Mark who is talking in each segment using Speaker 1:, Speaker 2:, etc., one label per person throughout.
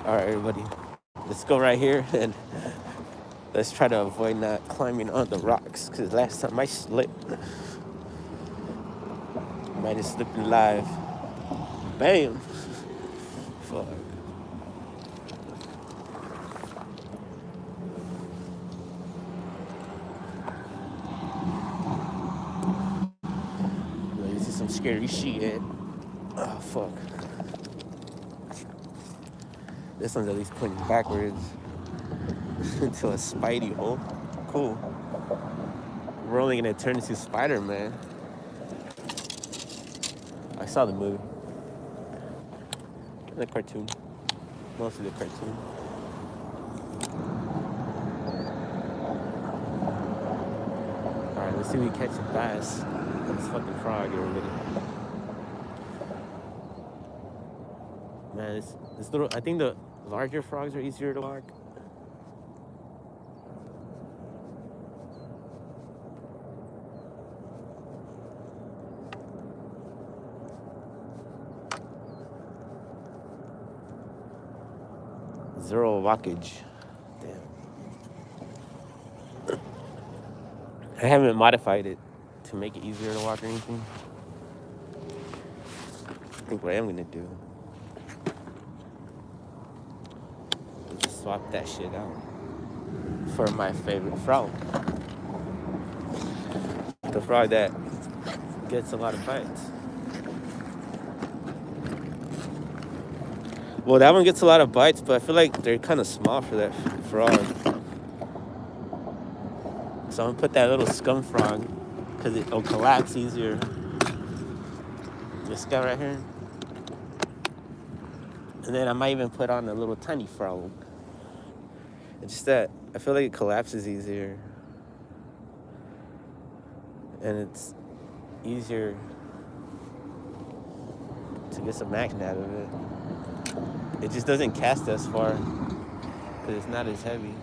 Speaker 1: All right, everybody, let's go right here and let's try to avoid not climbing on the rocks. Cause last time I slipped, might have slipped live. Bam. Fuck. This is some scary shit. Oh fuck. This one's at least pointing backwards into a Spidey hole. Cool. We're only gonna turn into Spider-Man. I saw the movie. The cartoon. Mostly the cartoon. Alright, let's see if we catch a bass on this fucking frog, everybody. Man, this little, I think the larger frogs are easier to walk. Zero walkage. Damn. I haven't modified it to make it easier to walk or anything. I think what I am gonna do is just swap that shit out for my favorite frog. The frog that gets a lot of bites. Well, that one gets a lot of bites, but I feel like they're kind of small for that frog. So I'm gonna put that little scum frog because it'll collapse easier. This guy right here. And then I might even put on a little tiny frog. It's just that I feel like it collapses easier. And it's easier to get some action out of it. It just doesn't cast as far because it's not as heavy.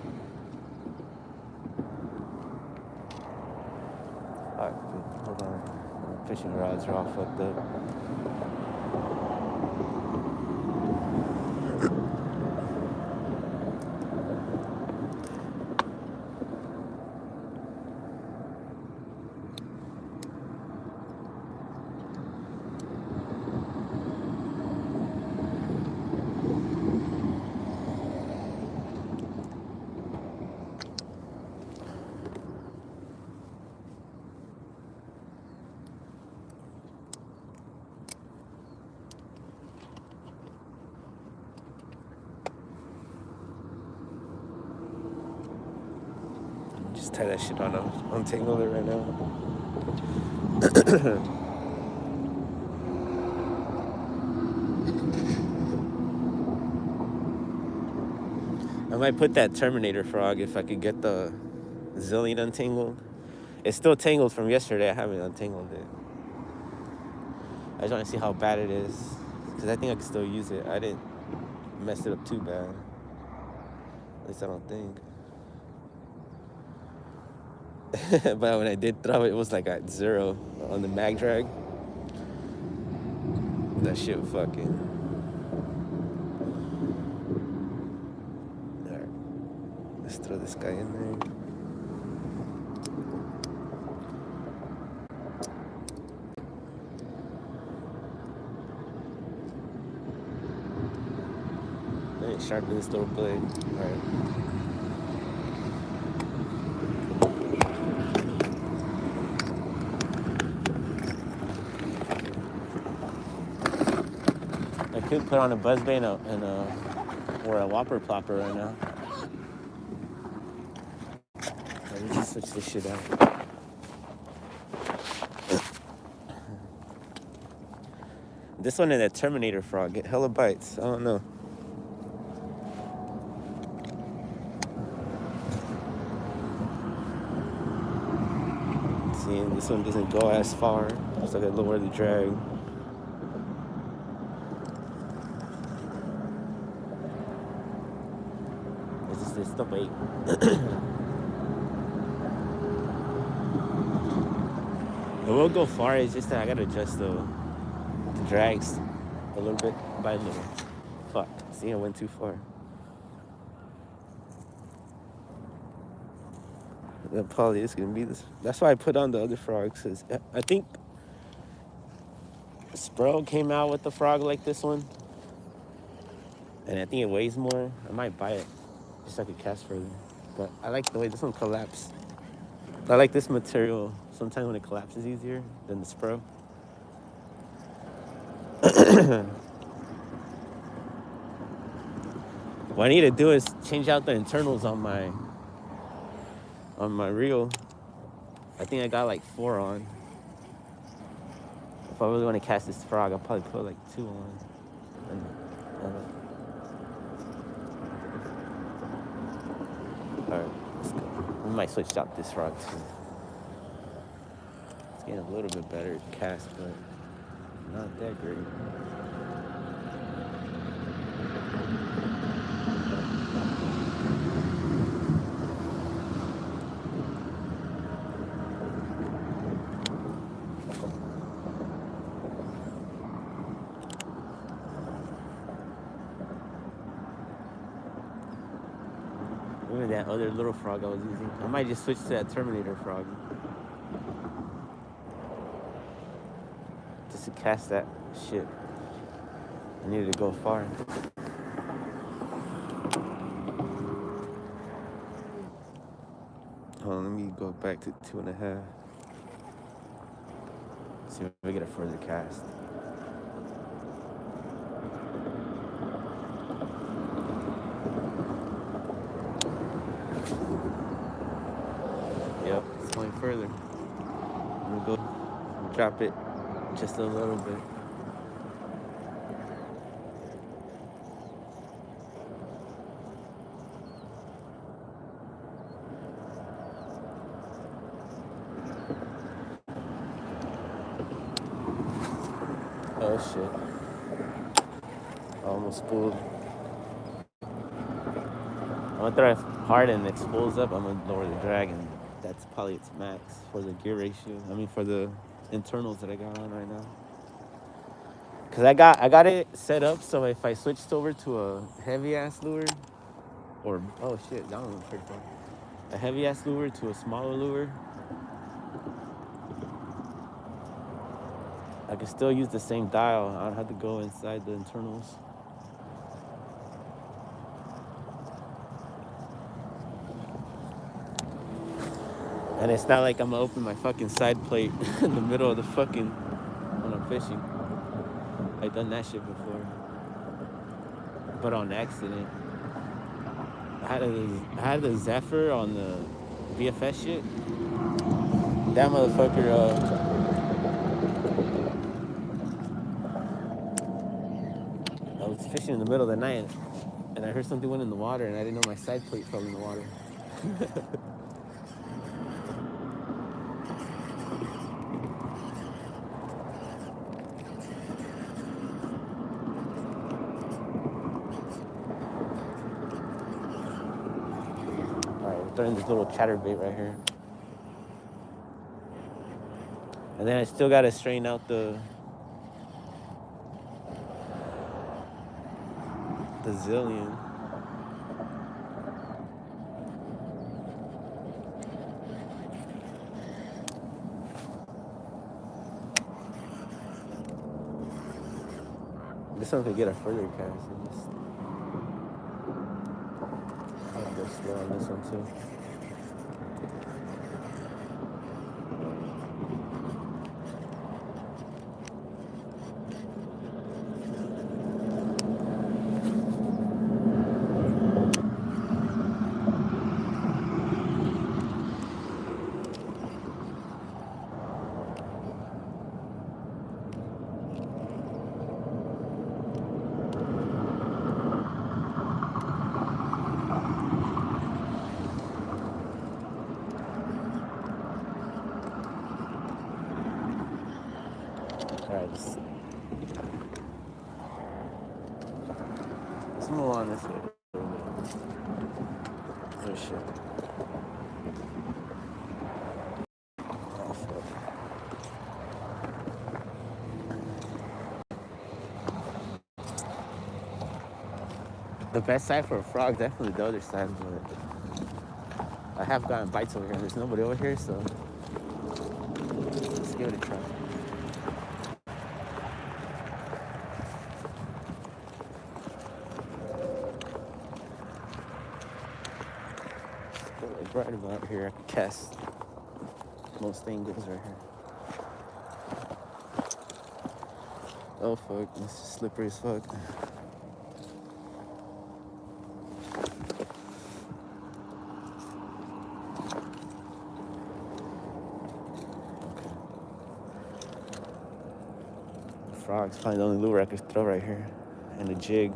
Speaker 1: Alright, hold on. My fishing rods are all fucked up. Just tie that shit on, untangle it right now. I might put that Terminator frog if I could get the Zillion untangled. It's still tangled from yesterday. I haven't untangled it. I just want to see how bad it is. Because I think I can still use it. I didn't mess it up too bad. At least I don't think. But when I did throw it, it was like at 0 on the mag drag. That shit fucking... Alright. Let's throw this guy in there. Let me sharpen this little blade. Alright. I could put on a buzzbait or a whopper plopper right now. Let me just switch this shit out. This one and that Terminator frog get hella bites. I don't know. See, this one doesn't go as far, so I gotta lower the drag. It's the weight. It will go far, it's just that I gotta adjust the drags a little bit by little. Fuck, see, I went too far. That probably is gonna be this. That's why I put on the other frogs. Cause I think Spro came out with the frog like this one, and I think it weighs more. I might buy it just so I could cast further. But I like the way this one collapsed. I like this material. Sometimes when it collapses easier than the Spro. What I need to do is change out the internals on my reel. I think I got like 4 on. If I really want to cast this frog, I'll probably put like 2 on. Alright, let's go. We might switch out this frog too. It's getting a little bit better cast, but not that great. Even that other little frog I was using. I might just switch to that Terminator frog. Just to cast that shit. I needed to go far. Hold on, let me go back to 2.5. See if we get a further cast. Yep, it's going further. I'm gonna go drop it just a little bit. Oh shit. I almost spooled. I'm gonna throw it hard and it spools up. I'm gonna lower the drag, and that's probably its max for the gear ratio. I mean, for the internals that I got on right now. Cause I got it set up so if I switched over to a heavy ass lure, or oh shit, that one was pretty fun. A heavy ass lure to a smaller lure, I could still use the same dial. I don't have to go inside the internals. And it's not like I'm gonna open my fucking side plate in the middle of the fucking when I'm fishing. I've done that shit before, but on accident. I had a Zephyr on the BFS shit. That motherfucker. I was fishing in the middle of the night, and I heard something went in the water, and I didn't know my side plate fell in the water. Throwing this little chatterbait right here. And then I still gotta straighten out the Zillion. This one could get a further cast. I'll go slow on this one too. Alright, let's move on this way. Oh shit. Oh fuck. The best side for a frog, definitely the other side, but I have gotten bites over here. There's nobody over here, so let's give it a try. Right about here, I can cast most angles right here. Oh fuck, this is slippery as fuck. Frog's probably the only lure I could throw right here. And a jig,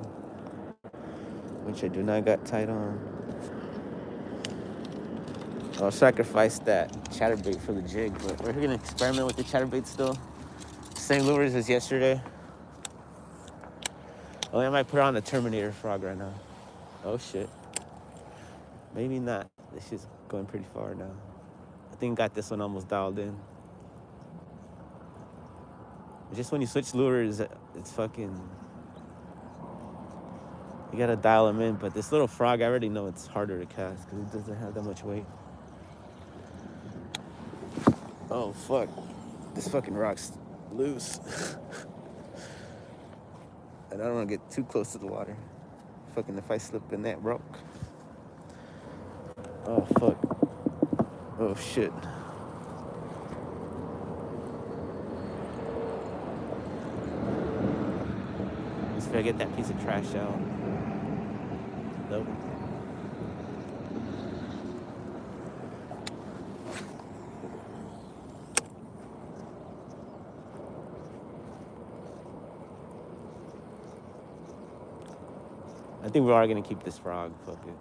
Speaker 1: which I do not got tight on. I'll sacrifice that chatterbait for the jig, but we're gonna experiment with the chatterbait still. Same lures as yesterday. Oh, I might put on a Terminator frog right now. Oh shit. Maybe not. This shit's going pretty far now. I think got this one almost dialed in. Just when you switch lures, it's fucking... You gotta dial them in, but this little frog, I already know it's harder to cast because it doesn't have that much weight. Oh, fuck. This fucking rock's loose. And I don't want to get too close to the water. Fucking if I slip in that broke. Oh, fuck. Oh, shit. Just gotta get that piece of trash out. Nope. I think we are gonna keep this frog. Fuck it.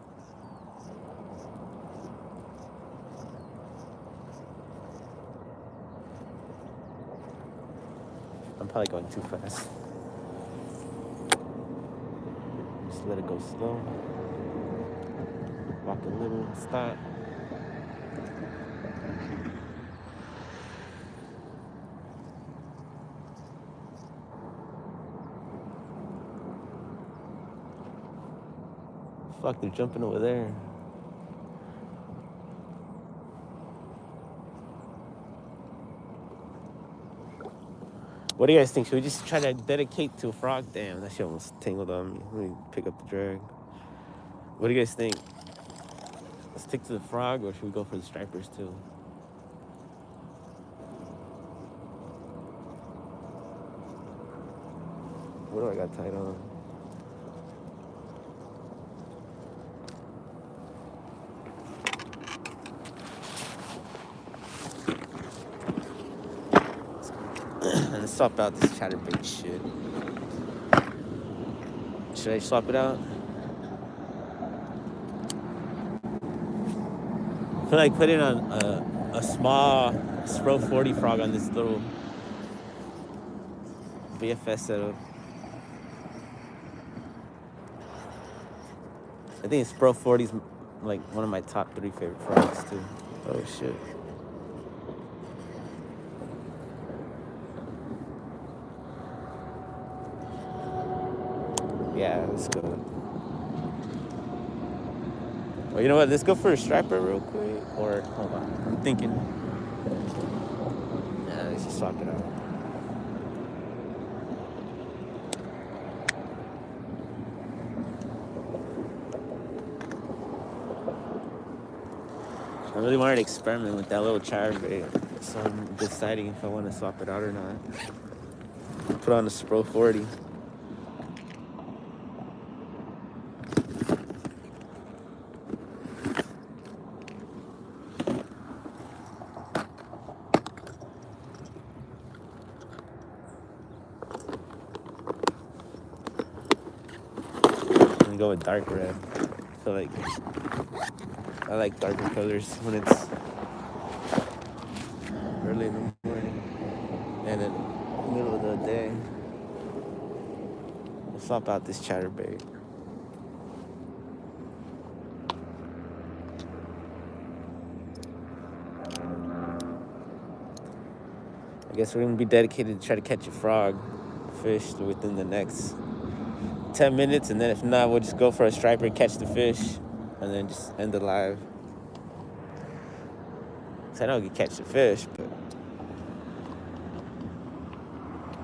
Speaker 1: I'm probably going too fast. Just let it go slow. Walk a little, stop. Fuck, they're jumping over there. What do you guys think? Should we just try to dedicate to a frog? Damn, that shit almost tangled on me. Let me pick up the drag. What do you guys think? Let's stick to the frog, or should we go for the stripers too? What do I got tied on? Let's swap out this chatterbait shit. Should I swap it out? I feel like putting on a small Spro 40 frog on this little BFS setup. I think Spro 40's like one of my top 3 favorite frogs too. Oh shit. Yeah, let's go. Well, you know what? Let's go for a striper real quick. Or, hold on. I'm thinking. Nah, let's just swap it out. I really wanted to experiment with that little chatterbait. So I'm deciding if I want to swap it out or not. Put on the Spro 40. Go with dark red. I feel like I like darker colors when it's early in the morning and in the middle of the day. We'll swap out this chatterbait. I guess we're gonna be dedicated to try to catch a frog, fish within the next 10 minutes, and then if not, we'll just go for a striper, catch the fish, and then just end the live. Cause I know I can catch the fish, but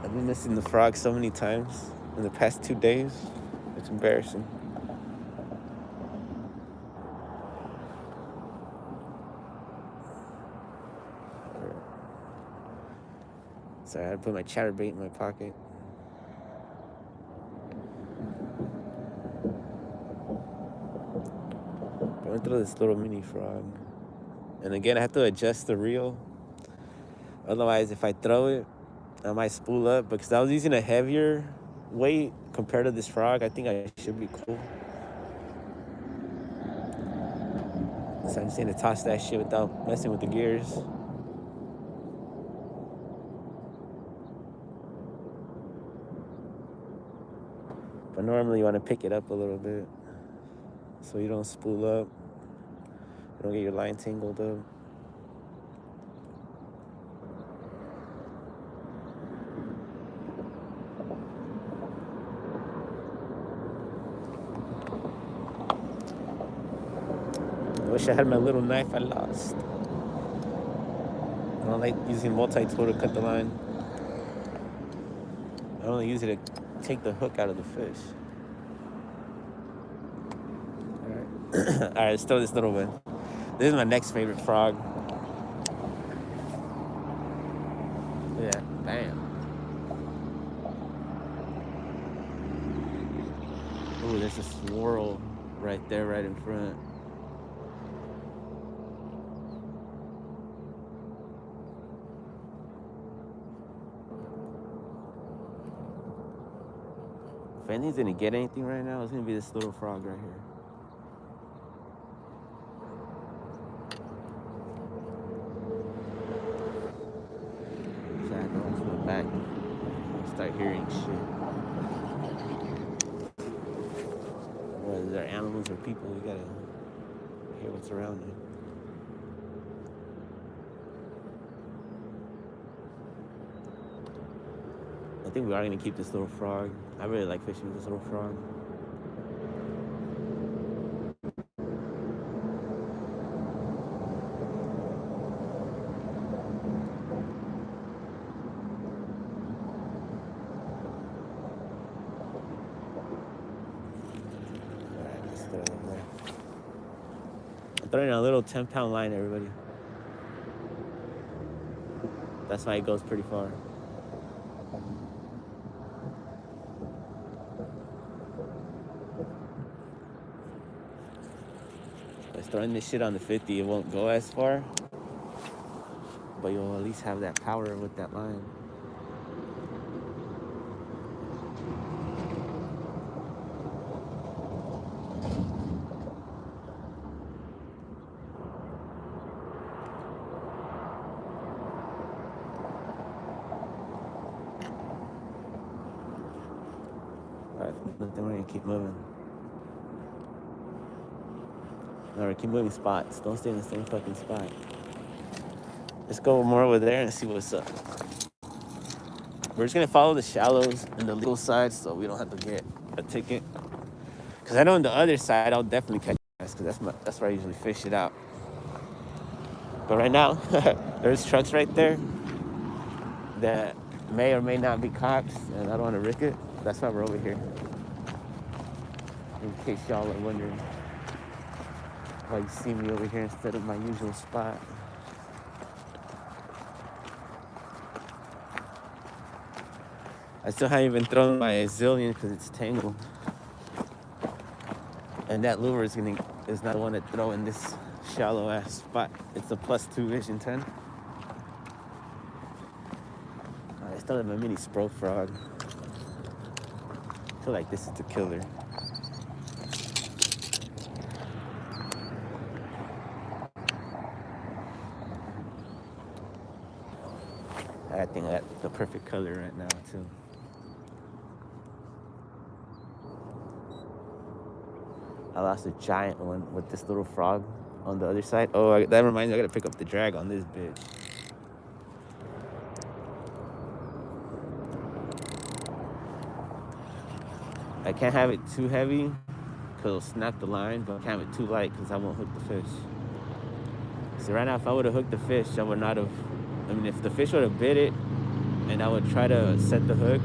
Speaker 1: I've been missing the frog so many times in the past 2 days. It's embarrassing. Sorry, I had to put my chatterbait in my pocket. I went through this little mini frog. And again, I have to adjust the reel. Otherwise, if I throw it, I might spool up. Because I was using a heavier weight compared to this frog, I think I should be cool. So I'm just going to toss that shit without messing with the gears. But normally you want to pick it up a little bit so you don't spool up. You don't get your line tangled up. I wish I had my little knife I lost. I don't like using multi-tool to cut the line. I only use it to take the hook out of the fish. Alright, let's throw this little one. This is my next favorite frog. Yeah, bam. Ooh, there's a swirl right there, right in front. If anything's gonna get anything right now, it's gonna be this little frog right here. So I have to go to the back and start hearing shit. Whether they're animals or people, we gotta hear what's around them. I think we are gonna keep this little frog. I really like fishing with this little frog. Alright, let's throw it over there. I'm throwing a little 10-pound line, everybody. That's why it goes pretty far. Throwing this shit on the 50, it won't go as far, but you'll at least have that power with that line. Alright, then we're gonna keep moving. Alright, keep moving spots. Don't stay in the same fucking spot. Let's go more over there and see what's up. We're just gonna follow the shallows and the legal side so we don't have to get a ticket. Cause I know on the other side I'll definitely catch bass because that's where I usually fish it out. But right now, there's trucks right there that may or may not be cops, and I don't want to risk it. That's why we're over here. In case y'all are wondering why you see me over here instead of my usual spot. I still haven't even thrown my zillion because it's tangled. And that lure is not the one to throw in this shallow ass spot. It's a +2 Vision 10. I still have my mini Spro frog. I feel like this is the killer. I think that's the perfect color right now too. I lost a giant one with this little frog on the other side. Oh, that reminds me, I gotta pick up the drag on this bitch. I can't have it too heavy because it'll snap the line, but I can't have it too light because I won't hook the fish. So right now, if I would have hooked the fish, I would not have. I mean, if the fish would have bit it, and I would try to set the hook,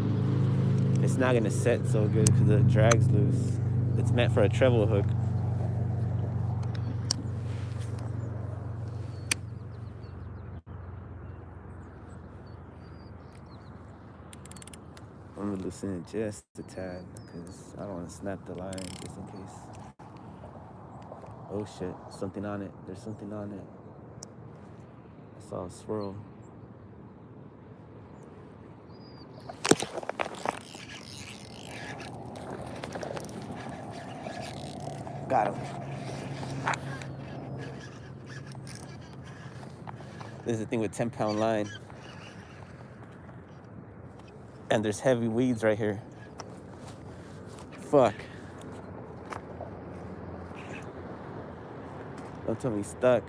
Speaker 1: it's not gonna set so good because the drag's loose. It's meant for a treble hook. I'm gonna loosen it just a tad because I don't want to snap the line just in case. Oh shit, something on it. There's something on it. I saw a swirl. Got him. This is the thing with 10-pound line. And there's heavy weeds right here. Fuck. Don't tell me he's stuck.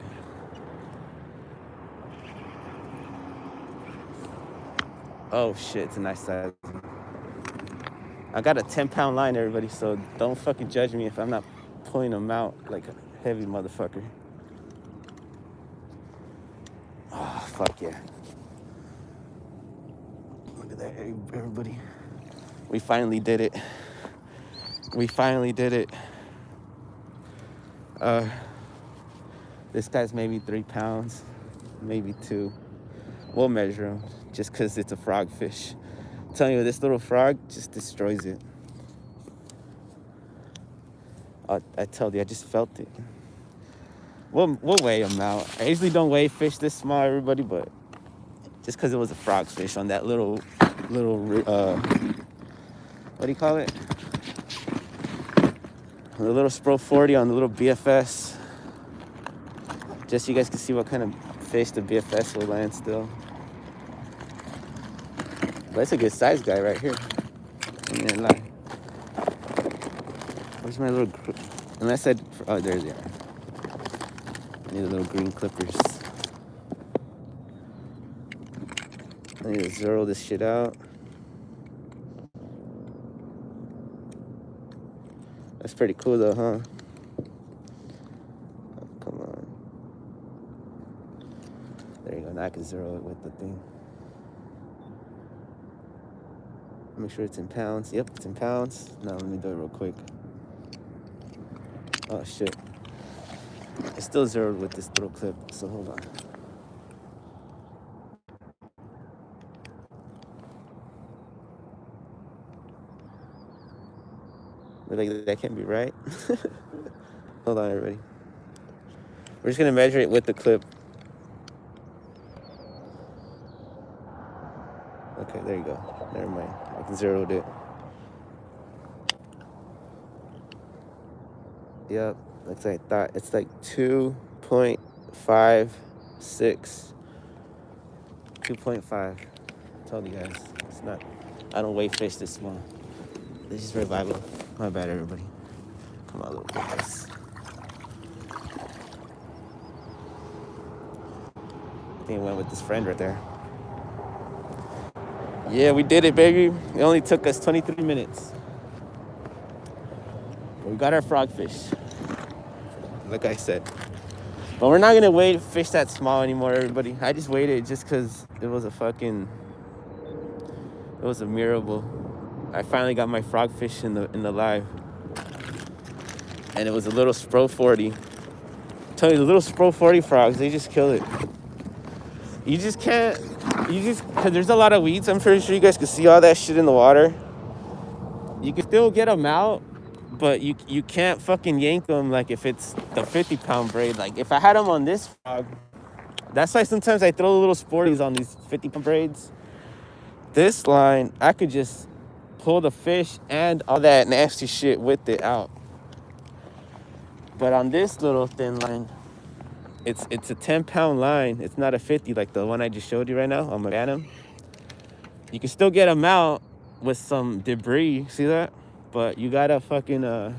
Speaker 1: Oh shit, it's a nice size. I got a 10-pound line, everybody, so don't fucking judge me if I'm not pulling them out like a heavy motherfucker. Oh, fuck yeah. Look at that, everybody. We finally did it. We finally did it. This guy's maybe 3 pounds, maybe 2. We'll measure him just because it's a frogfish. I'm telling you, this little frog just destroys it. I told you, I just felt it. We'll weigh him out. I usually don't weigh fish this small, everybody, but just because it was a frogfish on that little, what do you call it? The little Spro 40 on the little BFS. Just so you guys can see what kind of fish the BFS will land still. But it's a good size guy right here. I mean, I lie. Where's my little, unless I, oh, there's the, I need a little green clippers. I need to zero this shit out. That's pretty cool though, huh? Oh, come on. There you go, now I can zero it with the thing. Make sure it's in pounds. Yep, it's in pounds. Now let me do it real quick. Oh shit. It's still zeroed with this little clip, so hold on. Like that can't be right. Hold on, everybody. We're just gonna measure it with the clip. Okay, there you go. Never mind. I can zeroed it. Yep, looks like that. It's like 2.56. 2.5. I told you guys. It's not. I don't weigh fish this small. This is revival. My bad, everybody. Come on, little guys. I think I went with this friend right there. Yeah, we did it, baby. It only took us 23 minutes. But we got our frogfish. Like I said. But we're not gonna weigh fish that small anymore, everybody. I just weighed it just because it was a miracle. I finally got my frogfish in the live. And it was a little Spro 40. I'm telling you, the little Spro 40 frogs, they just kill it. You just can't, because there's a lot of weeds. I'm pretty sure you guys can see all that shit in the water. You can still get them out, but you can't fucking yank them like if it's the 50-pound braid. Like if I had them on this frog, that's why sometimes I throw the little sporties on these 50-pound braids. This line, I could just pull the fish and all that nasty shit with it out. But on this little thin line, it's a 10-pound line. It's not a 50 like the one I just showed you right now on my Phantom. You can still get them out with some debris. See that? But you gotta fucking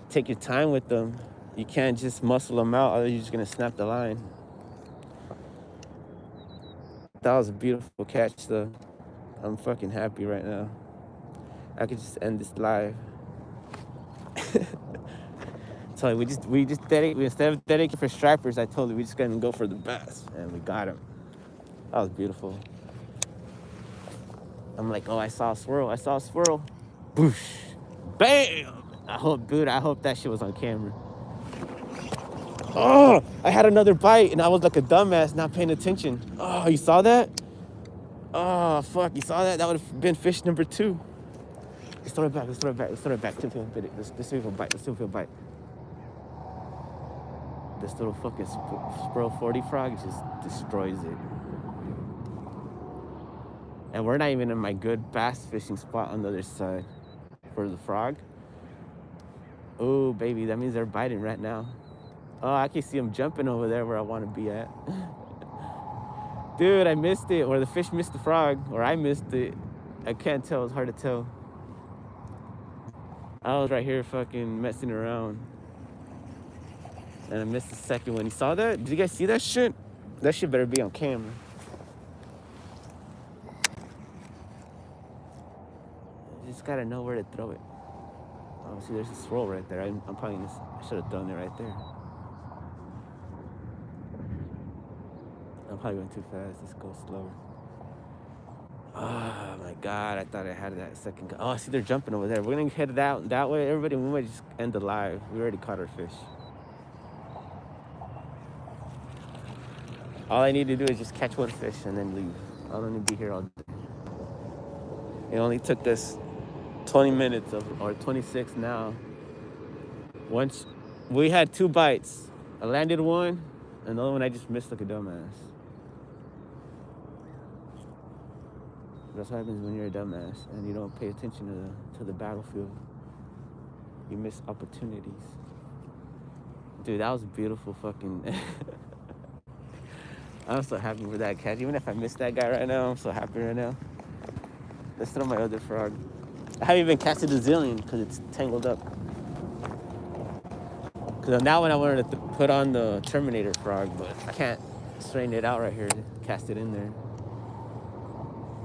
Speaker 1: take your time with them. You can't just muscle them out, or you're just gonna snap the line. That was a beautiful catch, though. I'm fucking happy right now. I could just end this live. told you, we just dedicate, instead of dedicating for stripers, I told you we just gonna go for the bass, and we got him. That was beautiful. I'm like, oh, I saw a swirl. Boosh. Bam! I hope that shit was on camera. Oh, I had another bite, and I was like a dumbass not paying attention. Oh, you saw that? Oh, fuck, you saw that? That would have been fish number 2. Let's throw it back. Let's see if it'll bite. This little fucking Spro 40 frog just destroys it. And we're not even in my good bass fishing spot on the other side for the frog. Oh, baby, that means they're biting right now. Oh, I can see them jumping over there where I want to be at. Dude, I missed it. Or the fish missed the frog. Or I missed it. I can't tell. It's hard to tell. I was right here fucking messing around. And I missed the second one. You saw that? Did you guys see that shit? That shit better be on camera. You just gotta know where to throw it. Oh, see, there's a swirl right there. I should have thrown it right there. I'm probably going too fast. Let's go slower. Oh my God, I thought I had that second guy. Oh, I see they're jumping over there. We're gonna head that way, everybody. We might just end alive. We already caught our fish. All I need to do is just catch one fish and then leave. I don't need to be here all day. It only took us 20 minutes or 26 now. Once we had 2 bites. I landed one, and the other one I just missed like a dumbass. That's what happens when you're a dumbass and you don't pay attention to the battlefield. You miss opportunities. Dude, that was a beautiful fucking... I'm so happy with that catch. Even if I missed that guy right now, I'm so happy right now. Let's throw my other frog. I haven't even casted the zillion because it's tangled up. Because now when I wanted to put on the Terminator frog, but I can't straighten it out right here to cast it in there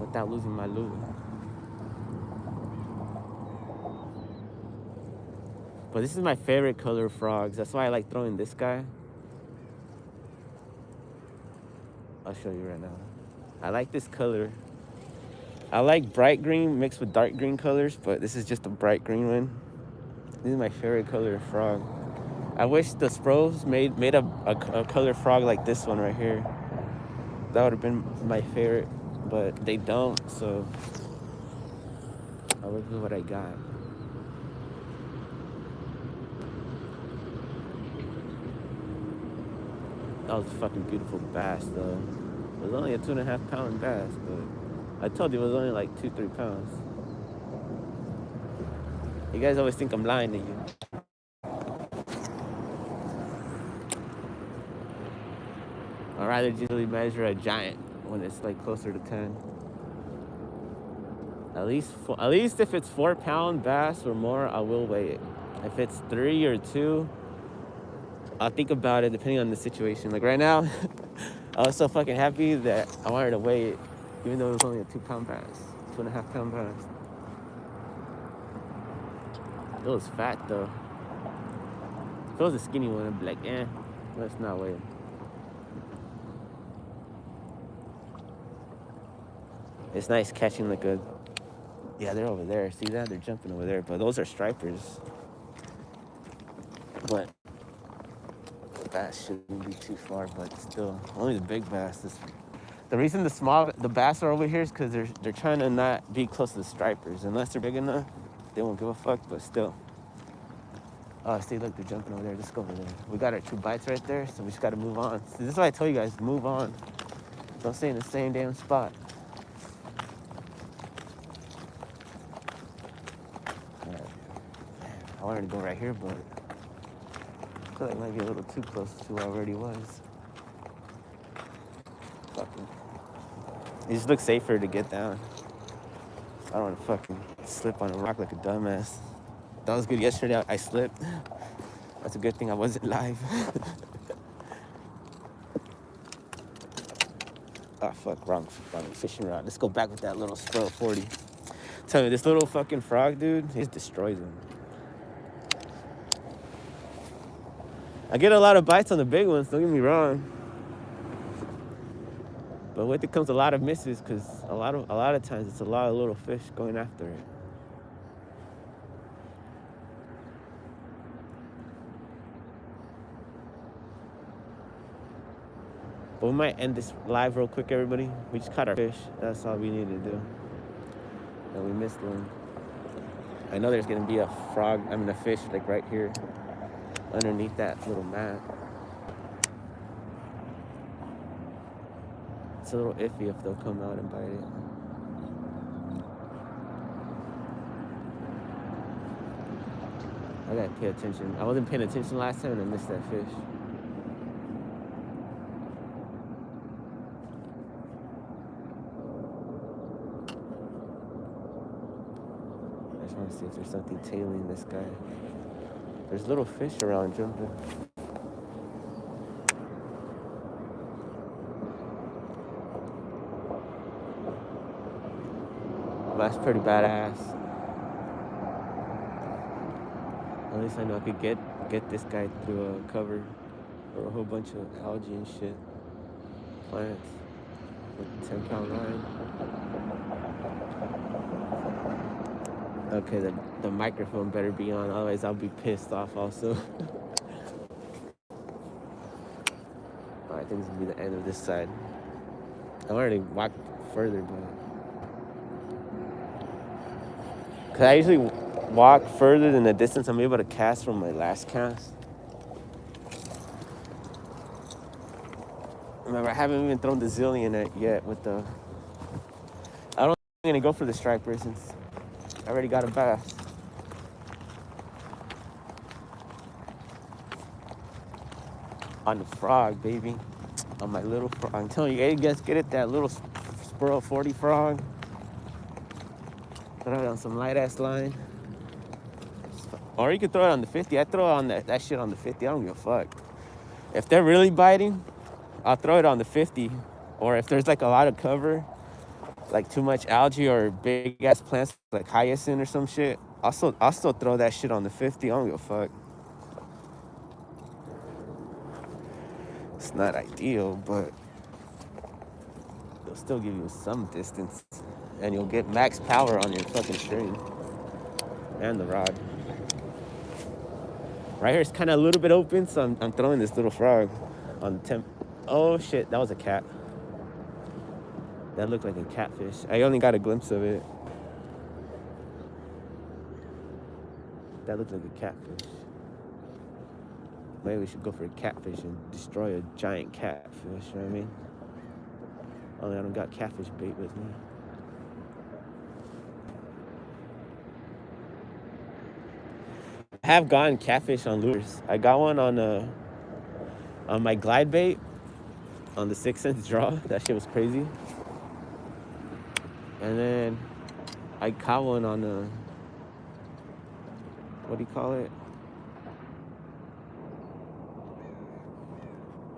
Speaker 1: without losing my lure. But this is my favorite color of frogs. That's why I like throwing this guy. I'll show you right now. I like this color. I like bright green mixed with dark green colors, but this is just a bright green one. This is my favorite color of frog. I wish the Spros made a color frog like this one right here. That would have been my favorite, but they don't, so I'll work with what I got. That was a fucking beautiful bass, though. It was only a 2.5 pound bass, but I told you it was only like 2-3 pounds. You guys always think I'm lying to you. I'd rather usually measure a giant when it's like closer to 10. At least if it's 4 pound bass or more, I will weigh it. If it's 3 or 2, I'll think about it depending on the situation. Like right now, I was so fucking happy that I wanted to weigh it, even though it was only a 2 pound bass, 2.5 pound bass. It was fat though. If it was a skinny one, I'd be like, let's not weigh it. It's nice catching like a, yeah, they're over there. See that? They're jumping over there, but those are stripers. But bass shouldn't be too far, but still, only the big bass. The reason the bass are over here is because they're trying to not be close to the stripers. Unless they're big enough, they won't give a fuck, but still. Oh, see, look, they're jumping over there. Let's go over there. We got our 2 bites right there, so we just got to move on. See, this is why I tell you guys, move on. Don't stay in the same damn spot. I wanted to go right here, but I feel like I might be a little too close to where I already was. Fucking. It just looks safer to get down. I don't want to fucking slip on a rock like a dumbass. That was good yesterday. I slipped. That's a good thing I wasn't live. Ah, fuck, wrong fishing rod. Let's go back with that little Spro 40. Tell me, this little fucking frog, dude, it destroys him. I get a lot of bites on the big ones, don't get me wrong. But with it comes a lot of misses because a lot of times it's a lot of little fish going after it. But we might end this live real quick, everybody. We just caught our fish. That's all we needed to do. And we missed one. I know there's gonna be a fish like right here underneath that little mat. It's a little iffy if they'll come out and bite it. I gotta pay attention. I wasn't paying attention last time and I missed that fish. I just want to see if there's something tailing this guy. There's little fish around jumping. That's pretty badass. At least I know I could get this guy through a cover or a whole bunch of algae and shit. Plants with 10-pound line. Okay, the microphone better be on, otherwise I'll be pissed off also. Alright, I think this will be the end of this side. I already walked further, but cause I usually walk further than the distance I'm able to cast from my last cast. Remember, I haven't even thrown the zillion yet with the... I don't think I'm gonna go for the striper since I already got a bass. On the frog, baby. On my little frog. I'm telling you, hey, guys, get it, that little Spurl 40 frog. Throw it on some light-ass line. Or you could throw it on the 50. I throw it on that shit on the 50. I don't give a fuck. If they're really biting, I'll throw it on the 50. Or if there's like a lot of cover, like too much algae or big ass plants like hyacinth or some shit, I'll still throw that shit on the 50. I don't give a fuck. It's not ideal, but it'll still give you some distance. And you'll get max power on your fucking string. And the rod. Right here it's kind of a little bit open, so I'm throwing this little frog on the temp. Oh shit, that was a cat. That looked like a catfish. I only got a glimpse of it. That looked like a catfish. Maybe we should go for a catfish and destroy a giant catfish, you know what I mean? Only I don't got catfish bait with me. I have gotten catfish on lures. I got one on my glide bait on the 6 cents draw. That shit was crazy. And then I caught one on what do you call it?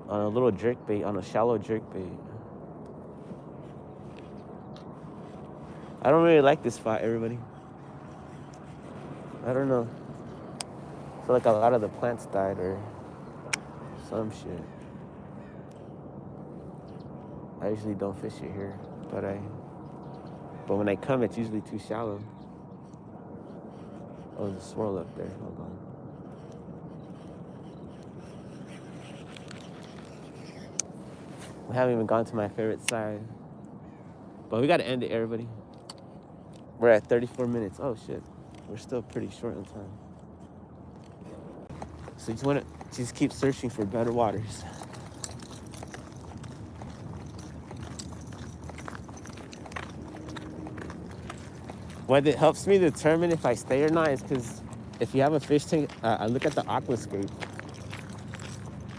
Speaker 1: On a little jerk bait, on a shallow jerk bait. I don't really like this spot, everybody. I don't know. I feel like a lot of the plants died or some shit. I usually don't fish it here, but when I come, it's usually too shallow. Oh, there's a swirl up there. Hold on. We haven't even gone to my favorite side. But we gotta end it, everybody. We're at 34 minutes. Oh shit. We're still pretty short on time. So you just wanna keep searching for better waters. What it helps me determine if I stay or not is because if you have a fish tank, I look at the aquascape.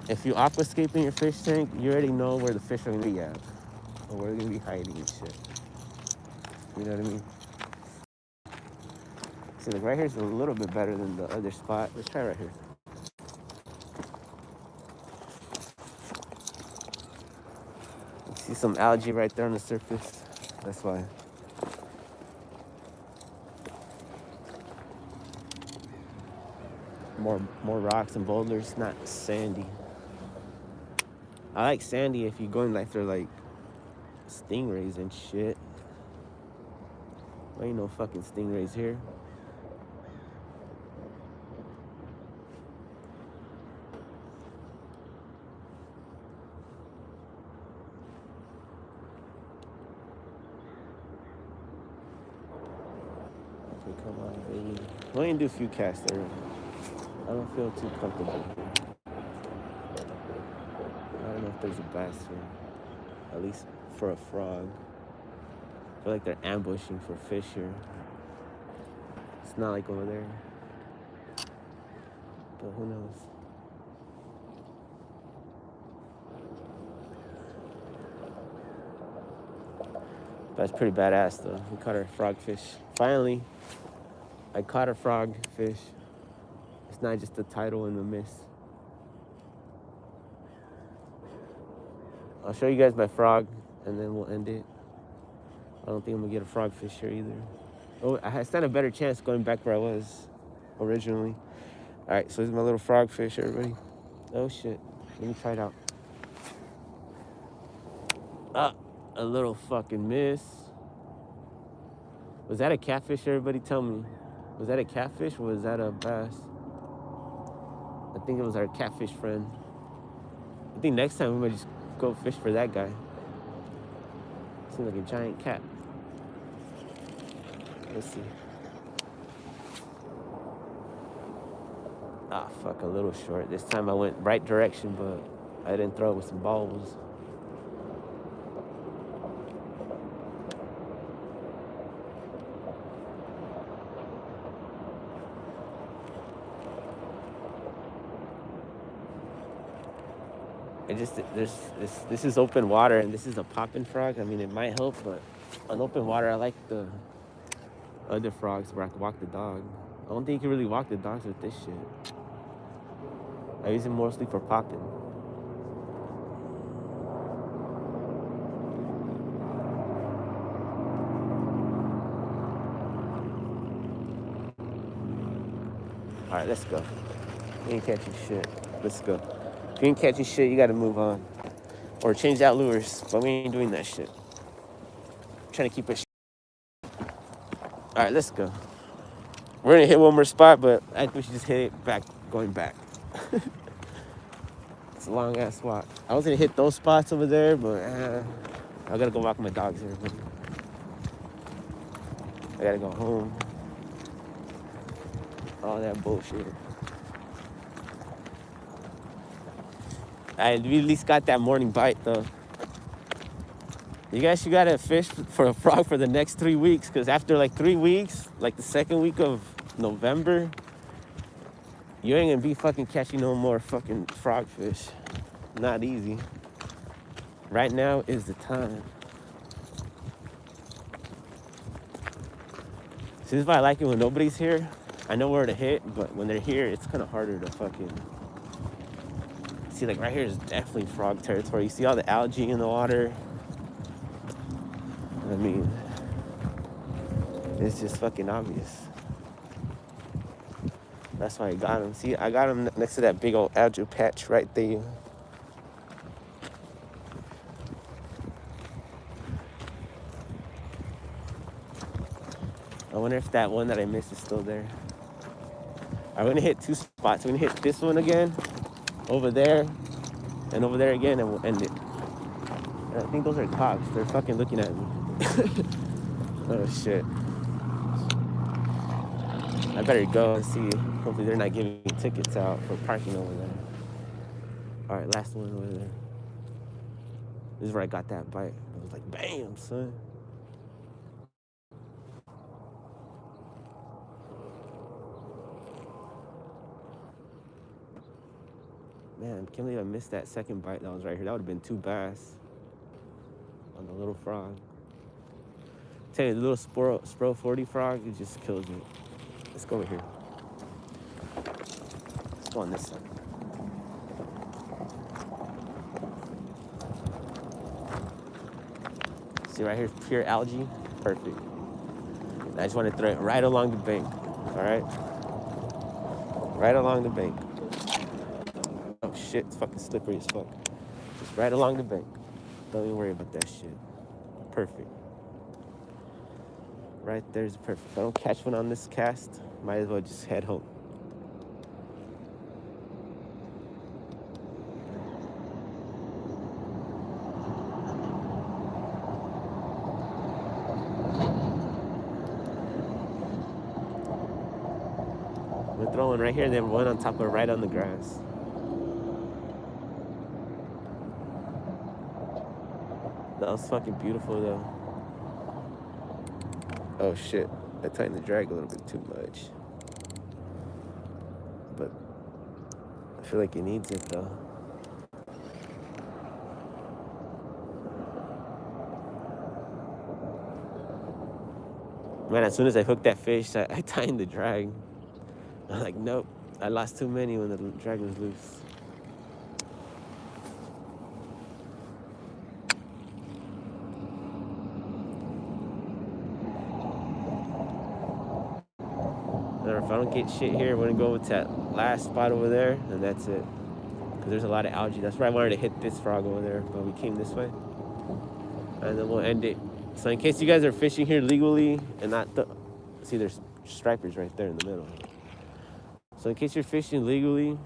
Speaker 1: If you aquascape in your fish tank, you already know where the fish are gonna be at, or where they're gonna be hiding and shit. You know what I mean? See, like right here's a little bit better than the other spot. Let's try right here. See some algae right there on the surface. That's why. more rocks and boulders, not sandy. I like sandy if you're going like through like stingrays and shit. There ain't no fucking stingrays here. Okay, come on, baby. We'll only do a few casts there. I don't feel too comfortable. I don't know if there's a bass here. At least for a frog. I feel like they're ambushing for fish here. It's not like over there. But who knows? That's pretty badass though. We caught our frogfish. Finally, I caught a frogfish. It's not just a title in the mist. I'll show you guys my frog and then we'll end it. I don't think I'm gonna get a frogfish here either. Oh, I stand a better chance going back where I was originally. All right, so this is my little frogfish, everybody. Oh shit, let me try it out. A little fucking miss. Was that a catfish, everybody? Tell me. Was that a catfish or was that a bass? I think it was our catfish friend. I think next time we might just go fish for that guy. Seems like a giant cat. Let's see. Ah, fuck, a little short. This time I went right direction, but I didn't throw it with some balls. This is open water and this is a popping frog. I mean, it might help, but on open water, I like the other frogs where I can walk the dog. I don't think you can really walk the dogs with this shit. I use it mostly for popping. All right, let's go. You ain't catching shit. Let's go. If you ain't catching shit, you gotta move on. Or change out lures, but we ain't doing that shit. I'm trying to keep it. All right, let's go. We're gonna hit one more spot, but I think we should just hit it back, going back. It's a long ass walk. I was gonna hit those spots over there, but I gotta go walk my dogs here. I gotta go home. All that bullshit. We at least got that morning bite though. You guys, you gotta fish for a frog for the next 3 weeks, because after like 3 weeks, like the second week of November, you ain't gonna be fucking catching no more fucking frogfish. Not easy. Right now is the time. See, this is why I like it when nobody's here. I know where to hit, but when they're here, it's kind of harder to fucking... See, like right here is definitely frog territory. You see all the algae in the water? I mean, it's just fucking obvious. That's why I got him. See, I got him next to that big old algae patch right there. I wonder if that one that I missed is still there. I'm gonna hit 2 spots. I'm gonna hit this one again, over there, and over there again, and we'll end it. And I think those are cops. They're fucking looking at me. Oh shit. I better go and see. Hopefully they're not giving me tickets out for parking over there. All right, last one over there. This is where I got that bite. It was like, bam, son. Man, can't believe I missed that second bite that was right here. That would have been 2 bass on the little frog. Tell you, the little Spro 40 frog, it just kills me. Let's go over here. Let's go on this side. See right here, pure algae. Perfect. I just want to throw it right along the bank. All right. Right along the bank. Oh shit, it's fucking slippery as fuck. Just right along the bank. Don't even worry about that shit. Perfect. Right there's perfect. If I don't catch one on this cast, might as well just head home. I'm gonna throw one right here and then one on top of right on the grass. That was fucking beautiful though. Oh shit, I tightened the drag a little bit too much. But I feel like it needs it though. Man, as soon as I hooked that fish, I tightened the drag. I'm like, nope, I lost too many when the drag was loose. If I don't get shit here, we're gonna go to that last spot over there, and that's it. Because there's a lot of algae. That's where I wanted to hit this frog over there, but we came this way. And then we'll end it. So in case you guys are fishing here legally and not see, there's stripers right there in the middle. So in case you're fishing legally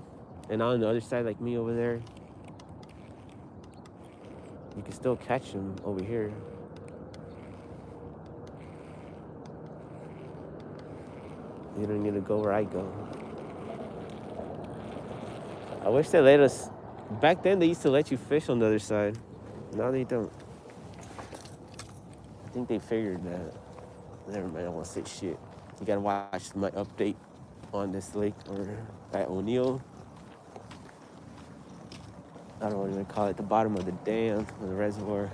Speaker 1: and on the other side like me over there, you can still catch them over here. You don't need to go where I go. I wish they let us. Back then, they used to let you fish on the other side. Now they don't. I think they figured that. Never mind, I won't say shit. You gotta watch my update on this lake or at O'Neill. I don't know what you want to call it, the bottom of the dam or the reservoir.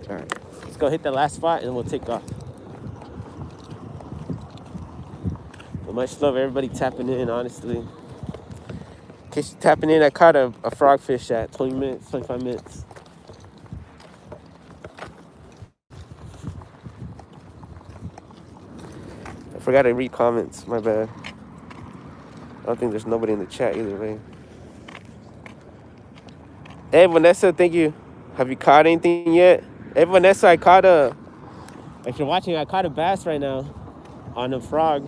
Speaker 1: All right, let's go hit that last spot and then we'll take off. But much love, everybody tapping in, honestly. In case you're tapping in, I caught a frogfish at 20 minutes, 25 minutes. I forgot to read comments, my bad. I don't think there's nobody in the chat either way. Hey, Vanessa, thank you. Have you caught anything yet? Hey, Vanessa, if you're watching, I caught a bass right now on a frog.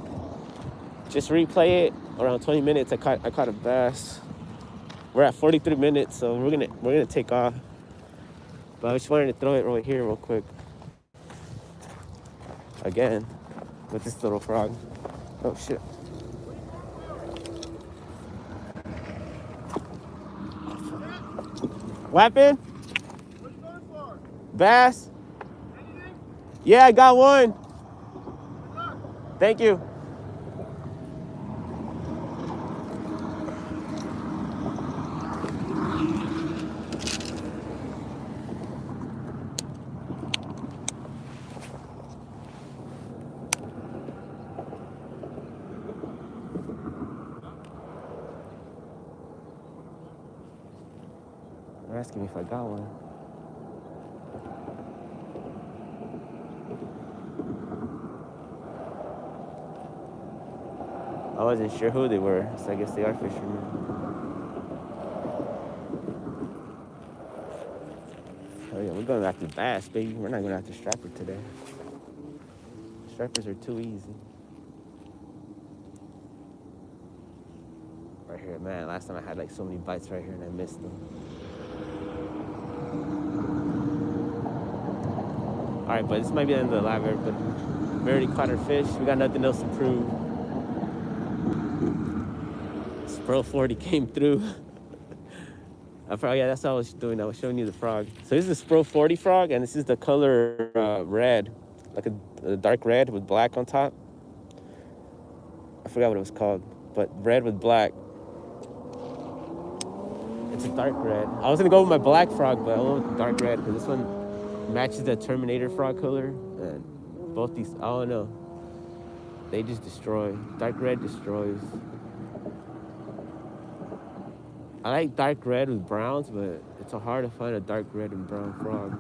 Speaker 1: Just replay it. Around 20 minutes, I caught a bass. We're at 43 minutes, so we're gonna take off. But I just wanted to throw it right here real quick. Again, with this little frog. Oh shit. What happened? What are you going for? Bass. Anything? Yeah, I got one. Good luck. Thank you. They're asking me if I got one. I wasn't sure who they were, so I guess they are fishermen. Oh yeah, we're going after bass, baby. We're not going after striper today. Stripers are too easy. Right here, man, last time I had like so many bites right here and I missed them. All right, but this might be the end of the live, everybody. We already caught our fish. We got nothing else to prove. Spro 40 came through. Yeah, that's what I was doing. I was showing you the frog. So this is the Spro 40 frog, and this is the color red, like a dark red with black on top. I forgot what it was called, but red with black. It's a dark red. I was gonna go with my black frog, but I went with dark red because this one matches the Terminator frog color, and both these, I don't know, they just destroy. Dark red destroys. I like dark red with browns, but it's so hard to find a dark red and brown frog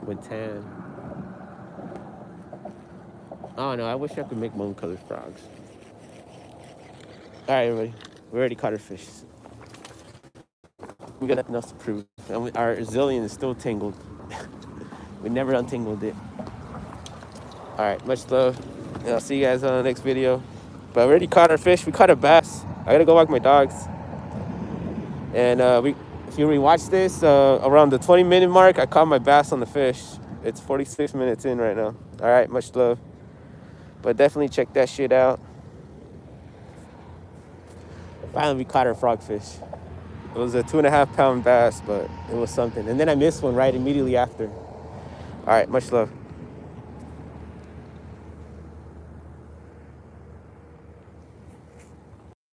Speaker 1: with tan. I don't know, I wish I could make moon colored frogs. All right, everybody. We already caught our fish. We got nothing else to prove. And our zillion is still tangled. We never untangled it. All right, much love. And I'll see you guys on the next video. But we already caught our fish. We caught a bass. I gotta go walk my dogs. And if you rewatch this, around the 20-minute mark, I caught my bass on the fish. It's 46 minutes in right now. All right, much love. But definitely check that shit out. Finally, we caught our frogfish. It was a 2.5 pound bass, but it was something. And then I missed one right immediately after. All right, much love.